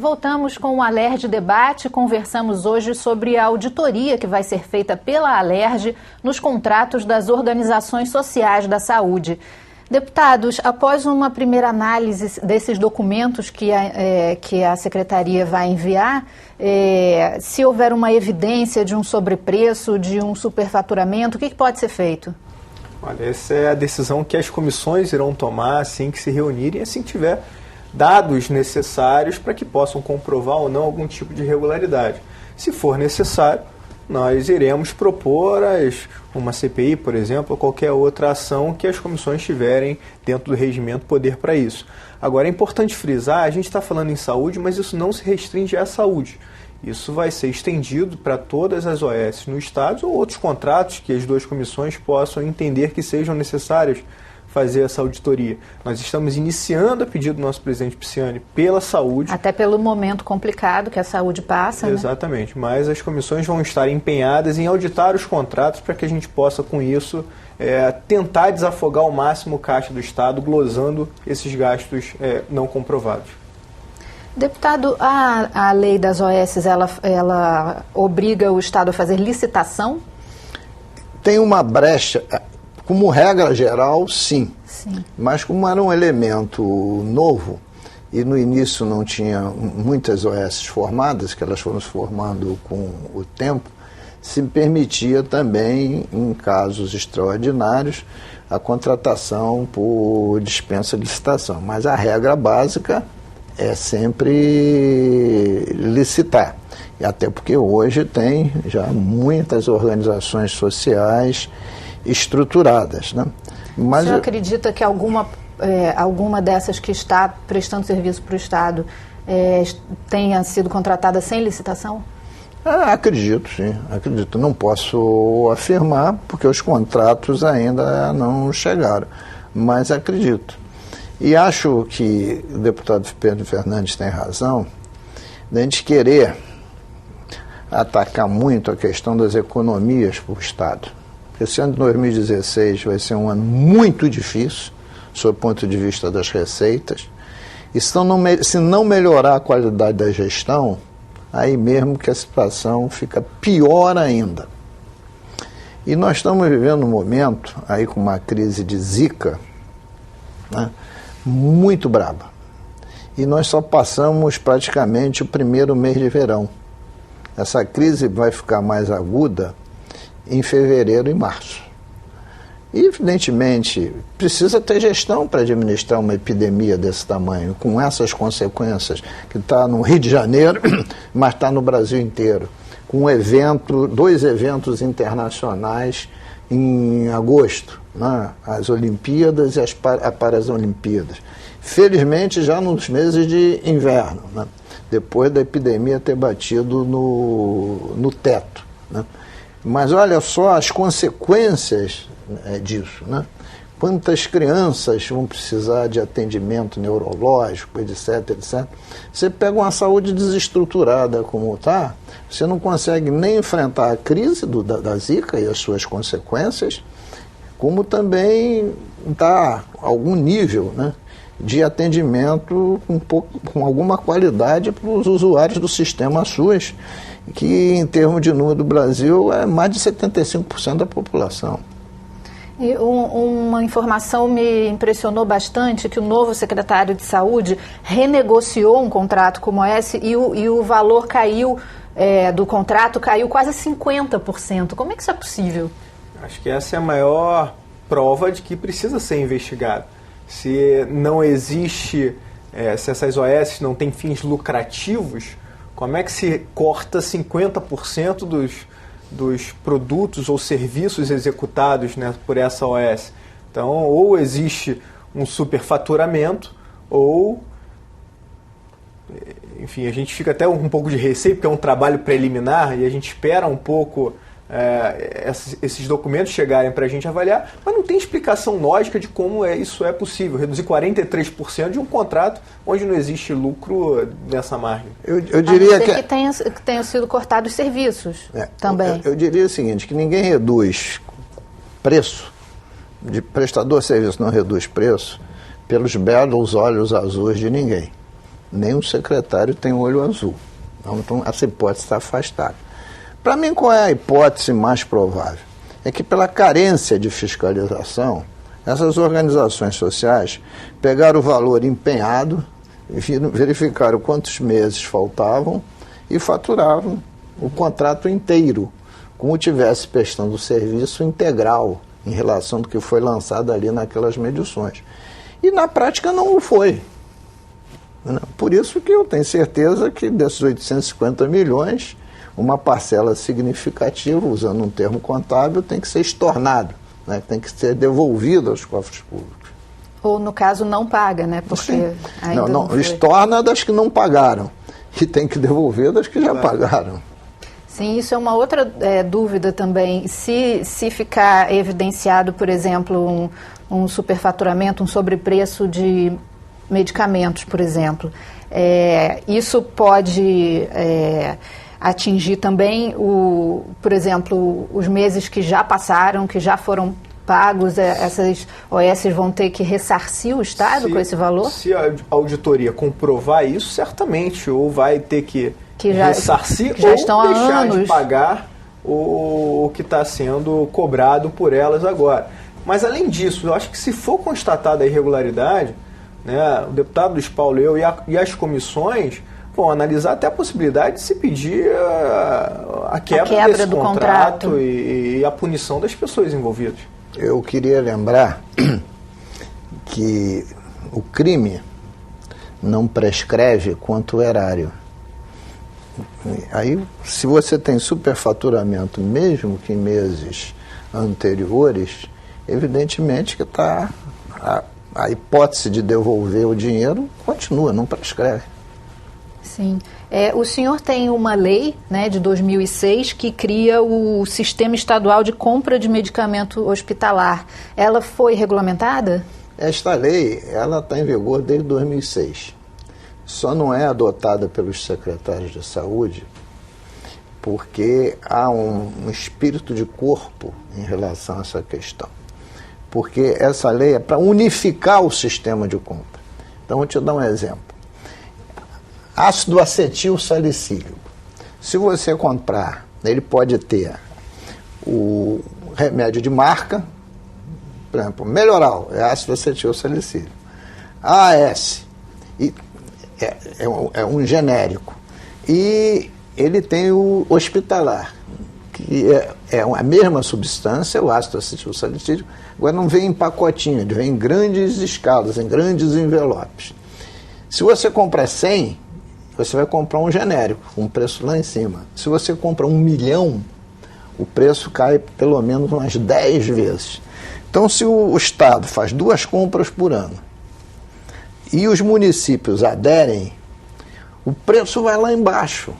Voltamos com o Alerj Debate. Conversamos hoje sobre a auditoria que vai ser feita pela Alerj nos contratos das organizações sociais da saúde. Deputados, após uma primeira análise desses documentos que a Secretaria vai enviar, se houver uma evidência de um sobrepreço, de um superfaturamento, o que pode ser feito? Olha, essa é a decisão que as comissões irão tomar assim que se reunirem, assim que tiver dados necessários para que possam comprovar ou não algum tipo de irregularidade. Se for necessário, nós iremos propor uma CPI, por exemplo, ou qualquer outra ação que as comissões tiverem dentro do regimento poder para isso. Agora, é importante frisar, a gente está falando em saúde, mas isso não se restringe à saúde. Isso vai ser estendido para todas as OS no Estado ou outros contratos que as duas comissões possam entender que sejam necessários fazer essa auditoria. Nós estamos iniciando a pedido do nosso presidente Pisciani pela saúde. Até pelo momento complicado que a saúde passa, né? Exatamente, mas as comissões vão estar empenhadas em auditar os contratos para que a gente possa, com isso, tentar desafogar ao máximo o caixa do Estado, glosando esses gastos não comprovados. Deputado, a lei das OS, ela obriga o Estado a fazer licitação? Tem uma brecha. Como regra geral, sim. Mas como era um elemento novo, e no início não tinha muitas OS formadas, que elas foram se formando com o tempo, se permitia também, em casos extraordinários, a contratação por dispensa de licitação. Mas a regra básica é sempre licitar. E até porque hoje tem já muitas organizações sociais estruturadas, né? Mas o senhor acredita que alguma dessas que está prestando serviço para o Estado tenha sido contratada sem licitação? Acredito, sim. Acredito. Não posso afirmar, porque os contratos ainda não chegaram, mas acredito. E acho que o deputado Pedro Fernandes tem razão de a gente querer atacar muito a questão das economias para o Estado. Esse ano de 2016 vai ser um ano muito difícil, sob o ponto de vista das receitas. E se não melhorar a qualidade da gestão, aí mesmo que a situação fica pior ainda. E nós estamos vivendo um momento, aí com uma crise de Zika, né, muito braba. E nós só passamos praticamente o primeiro mês de verão. Essa crise vai ficar mais aguda em fevereiro e março. E, evidentemente, precisa ter gestão para administrar uma epidemia desse tamanho, com essas consequências, que está no Rio de Janeiro, mas está no Brasil inteiro, com dois eventos internacionais em agosto, né? As Olimpíadas e as Paralimpíadas. Felizmente, já nos meses de inverno, né? Depois da epidemia ter batido no teto, né? Mas olha só as consequências disso, né? Quantas crianças vão precisar de atendimento neurológico, etc, etc. Você pega uma saúde desestruturada como está, você não consegue nem enfrentar a crise da Zika e as suas consequências, como também dá algum nível, né, de atendimento com alguma qualidade para os usuários do sistema SUS, que em termos de número do Brasil é mais de 75% da população. E uma informação me impressionou bastante, que o novo secretário de Saúde renegociou um contrato como esse e o valor caiu, do contrato caiu quase 50%. Como é que isso é possível? Acho que essa é a maior prova de que precisa ser investigado. Se não existe, se essas OS não têm fins lucrativos, como é que se corta 50% dos produtos ou serviços executados, né, por essa OS? Então, ou existe um superfaturamento, ou, enfim, a gente fica até um pouco de receio, porque é um trabalho preliminar e a gente espera um pouco esses documentos chegarem para a gente avaliar, mas não tem explicação lógica de como isso é possível, reduzir 43% de um contrato onde não existe lucro nessa margem. Eu diria que tenham sido cortados serviços também. Eu diria o seguinte, que ninguém reduz preço, de prestador de serviço não reduz preço pelos belos olhos azuis de ninguém. nenhum secretário tem olho azul. Então, essa hipótese está afastada. Para mim, qual é a hipótese mais provável? É que, pela carência de fiscalização, essas organizações sociais pegaram o valor empenhado, verificaram quantos meses faltavam e faturavam o contrato inteiro, como tivesse prestando o serviço integral em relação do que foi lançado ali naquelas medições. E na prática não o foi. Por isso que eu tenho certeza que desses 850 milhões, uma parcela significativa, usando um termo contábil, tem que ser estornado, né? Tem que ser devolvido aos cofres públicos. Ou, no caso, não paga, né? Porque ainda não estorna das que não pagaram e tem que devolver das que já pagaram. Sim, isso é uma outra dúvida também. Se ficar evidenciado, por exemplo, um superfaturamento, um sobrepreço de medicamentos, por exemplo, isso pode atingir também, por exemplo, os meses que já passaram, que já foram pagos, essas OS vão ter que ressarcir o Estado com esse valor? Se a auditoria comprovar isso, certamente, ou vai ter que ressarcir já ou estão deixar de pagar o que está sendo cobrado por elas agora. Mas, além disso, eu acho que se for constatada a irregularidade, né, o deputado Luiz Paulo, eu e as comissões vão analisar até a possibilidade de se pedir a quebra desse do contrato e a punição das pessoas envolvidas. Eu queria lembrar que o crime não prescreve quanto o erário. Aí, se você tem superfaturamento, mesmo que em meses anteriores, evidentemente que a hipótese de devolver o dinheiro continua, não prescreve. Sim. O senhor tem uma lei, né, de 2006 que cria o Sistema Estadual de Compra de Medicamento Hospitalar. Ela foi regulamentada? Esta lei está em vigor desde 2006. Só não é adotada pelos secretários de saúde porque há um espírito de corpo em relação a essa questão. Porque essa lei é para unificar o sistema de compra. Então, vou te dar um exemplo. Ácido acetil salicílico. Se você comprar, ele pode ter o remédio de marca, por exemplo, Melhoral, é ácido acetil salicílico. AAS, é um genérico. E ele tem o hospitalar, que é a mesma substância, o ácido acetil salicílico, agora não vem em pacotinho, ele vem em grandes escalas, em grandes envelopes. Se você comprar 100, você vai comprar um genérico, com um preço lá em cima. Se você compra 1 milhão, o preço cai pelo menos umas 10 vezes. Então, se o Estado faz 2 compras por ano e os municípios aderem, o preço vai lá embaixo.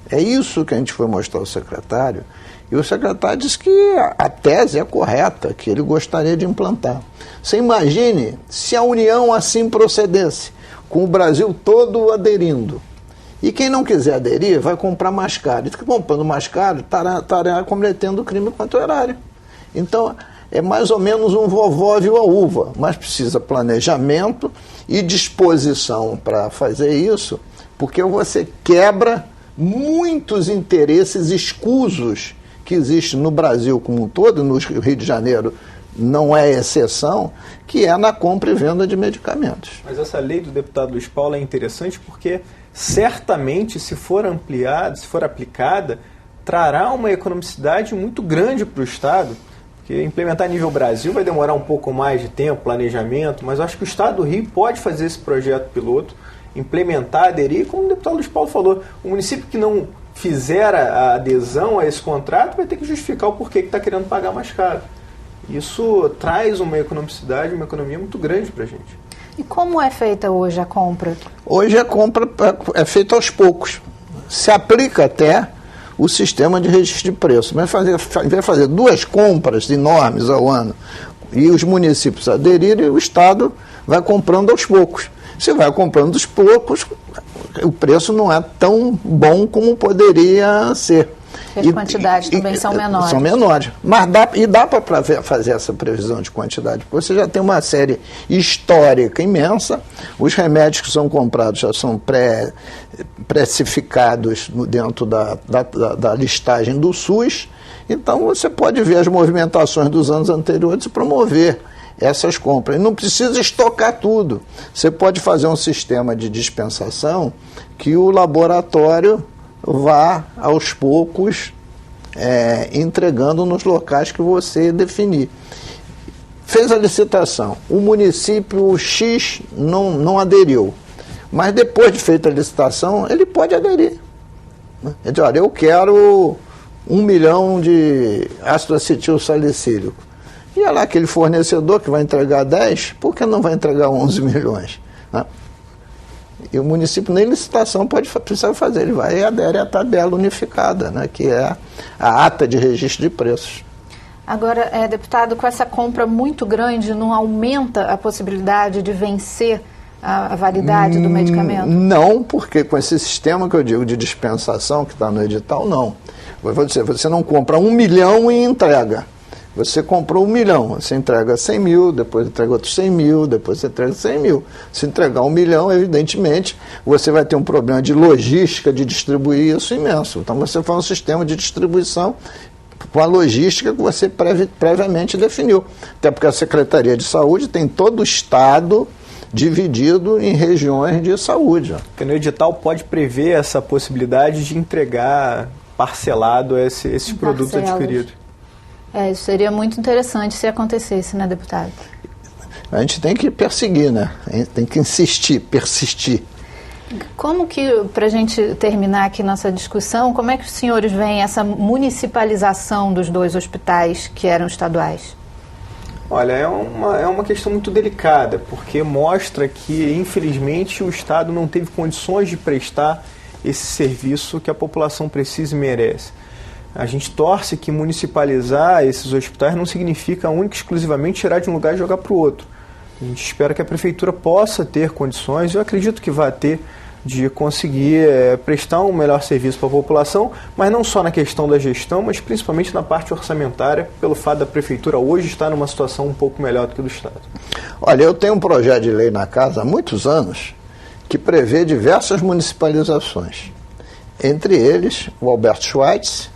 É isso que a gente foi mostrar ao secretário, e o secretário disse que a tese é correta, que ele gostaria de implantar. Você imagine se a União assim procedesse, com o Brasil todo aderindo. E quem não quiser aderir vai comprar mais caro. E comprando mais caro estará cometendo crime contra o erário. Então, é mais ou menos um vovó viu a uva, mas precisa planejamento e disposição para fazer isso, porque você quebra muitos interesses escusos que existem no Brasil como um todo, no Rio de Janeiro não é exceção, que é na compra e venda de medicamentos. Mas essa lei do deputado Luiz Paulo é interessante porque certamente, se for ampliada, se for aplicada, trará uma economicidade muito grande para o Estado, porque implementar a nível Brasil vai demorar um pouco mais de tempo, planejamento, mas eu acho que o Estado do Rio pode fazer esse projeto piloto, implementar, aderir, como o deputado Luiz Paulo falou, o município que não fizer a adesão a esse contrato vai ter que justificar o porquê que está querendo pagar mais caro. Isso traz uma economicidade, uma economia muito grande para a gente. E como é feita hoje a compra? Hoje a compra é feita aos poucos. Se aplica até o sistema de registro de preço. Mas vai fazer 2 compras enormes ao ano e os municípios aderirem, o Estado vai comprando aos poucos. Se vai comprando aos poucos, o preço não é tão bom como poderia ser. As quantidades também são menores. São menores. Mas dá para fazer essa previsão de quantidade, porque você já tem uma série histórica imensa, os remédios que são comprados já são precificados dentro da listagem do SUS, então você pode ver as movimentações dos anos anteriores e promover essas compras. E não precisa estocar tudo. Você pode fazer um sistema de dispensação que o laboratório vá, aos poucos, entregando nos locais que você definir. Fez a licitação, o município X não aderiu, mas depois de feita a licitação, ele pode aderir. Ele diz, olha, eu quero 1 milhão de ácido acetil salicílico. E é lá aquele fornecedor que vai entregar 10, por que não vai entregar 11 milhões? Né? E o município nem licitação precisa fazer, ele vai e adere à tabela unificada, né, que é a ata de registro de preços. Agora, deputado, com essa compra muito grande, não aumenta a possibilidade de vencer a validade do medicamento? Não, porque com esse sistema que eu digo de dispensação, que está no edital, não. Você não compra 1 milhão e entrega. Você comprou 1 milhão, você entrega 100 mil, depois entrega outros 100 mil, depois você entrega 100 mil. Se entregar 1 milhão, evidentemente, você vai ter um problema de logística, de distribuir isso imenso. Então você faz um sistema de distribuição com a logística que você previamente definiu. Até porque a Secretaria de Saúde tem todo o estado dividido em regiões de saúde. Porque no edital pode prever essa possibilidade de entregar parcelado esses produtos adquiridos. Isso seria muito interessante se acontecesse, né, deputado? A gente tem que perseguir, né? A gente tem que insistir, persistir. Como que, para a gente terminar aqui nossa discussão, como é que os senhores veem essa municipalização dos 2 hospitais que eram estaduais? Olha, é uma questão muito delicada, porque mostra que, infelizmente, o Estado não teve condições de prestar esse serviço que a população precisa e merece. A gente torce que municipalizar esses hospitais não significa única e exclusivamente tirar de um lugar e jogar para o outro. A gente espera que a Prefeitura possa ter condições, eu acredito que vai ter, de conseguir prestar um melhor serviço para a população, mas não só na questão da gestão, mas principalmente na parte orçamentária, pelo fato da Prefeitura hoje estar numa situação um pouco melhor do que do Estado. Olha, eu tenho um projeto de lei na casa há muitos anos que prevê diversas municipalizações. Entre eles, o Alberto Schweitz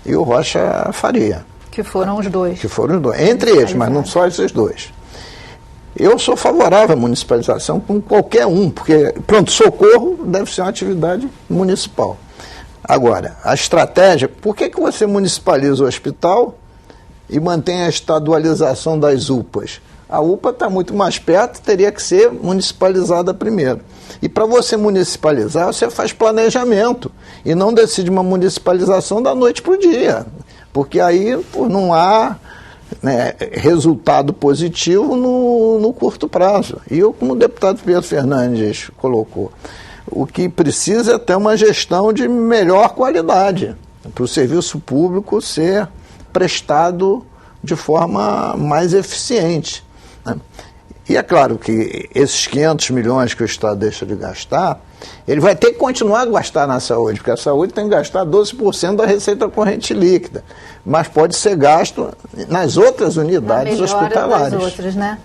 e o Rocha Faria. Que foram os dois. Que foram os dois. Entre eles, mas não só esses dois. Eu sou favorável à municipalização com qualquer um, porque pronto-socorro deve ser uma atividade municipal. Agora, a estratégia, por que você municipaliza o hospital e mantém a estadualização das UPAs? A UPA está muito mais perto, teria que ser municipalizada primeiro. E para você municipalizar, você faz planejamento e não decide uma municipalização da noite para o dia, porque aí não há resultado positivo no curto prazo. E eu, como o deputado Pedro Fernandes colocou, o que precisa é ter uma gestão de melhor qualidade, para o serviço público ser prestado de forma mais eficiente. Né? E é claro que esses 500 milhões que o Estado deixa de gastar, ele vai ter que continuar a gastar na saúde, porque a saúde tem que gastar 12% da receita corrente líquida, mas pode ser gasto nas outras unidades hospitalares. Das outras, né?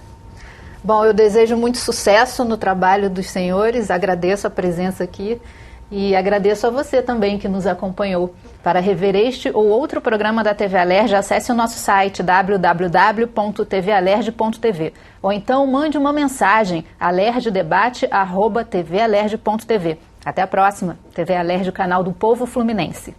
Bom, eu desejo muito sucesso no trabalho dos senhores, agradeço a presença aqui e agradeço a você também que nos acompanhou. Para rever este ou outro programa da TV Alerj, acesse o nosso site www.tvalerj.tv ou então mande uma mensagem alerjdebate@tvalerj.tv. Até a próxima. TV Alerj, o canal do povo fluminense.